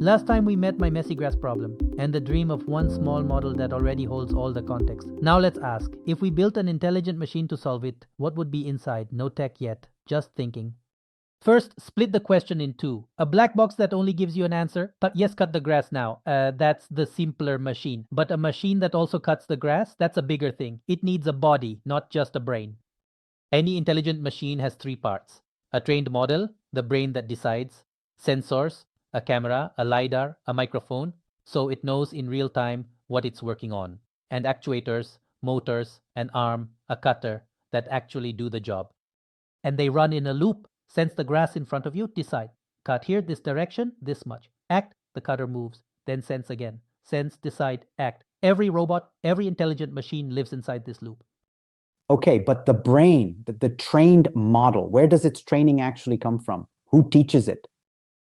Last time we met my messy grass problem and the dream of one small model that already holds all the context. Now let's ask, if we built an intelligent machine to solve it, what would be inside? No tech yet, just thinking. First, split the question in two. A black box that only gives you an answer. Yes, cut the grass now. That's the simpler machine. But a machine that also cuts the grass, that's a bigger thing. It needs a body, not just a brain. Any intelligent machine has three parts. A trained model, the brain that decides. Sensors, a camera, a LiDAR, a microphone, so it knows in real time what it's working on. And actuators, motors, an arm, a cutter that actually do the job. And they run in a loop. Sense the grass in front of you, decide. Cut here, this direction, this much. Act, the cutter moves. Then sense again. Sense, decide, act. Every robot, every intelligent machine lives inside this loop. Okay, but the brain, the trained model, where does its training actually come from? Who teaches it?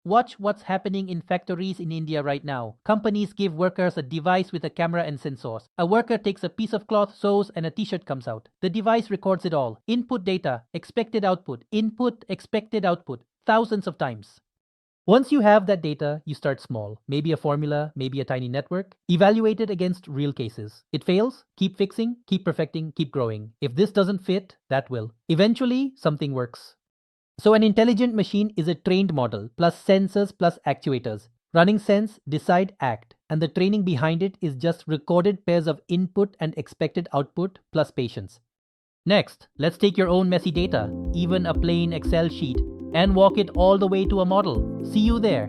Watch what's happening in factories in India right now. Companies give workers a device with a camera and sensors. A worker takes a piece of cloth, sews, and a t-shirt comes out. The device records it all. Input data, expected output, input, expected output, thousands of times. Once you have that data, you start small. Maybe a formula, maybe a tiny network. Evaluate it against real cases. It fails, keep fixing, keep perfecting, keep growing. If this doesn't fit, that will. Eventually, something works. So an intelligent machine is a trained model, plus sensors, plus actuators. Running sense, decide, act. And the training behind it is just recorded pairs of input and expected output, plus patience. Next, let's take your own messy data, even a plain Excel sheet, and walk it all the way to a model. See you there.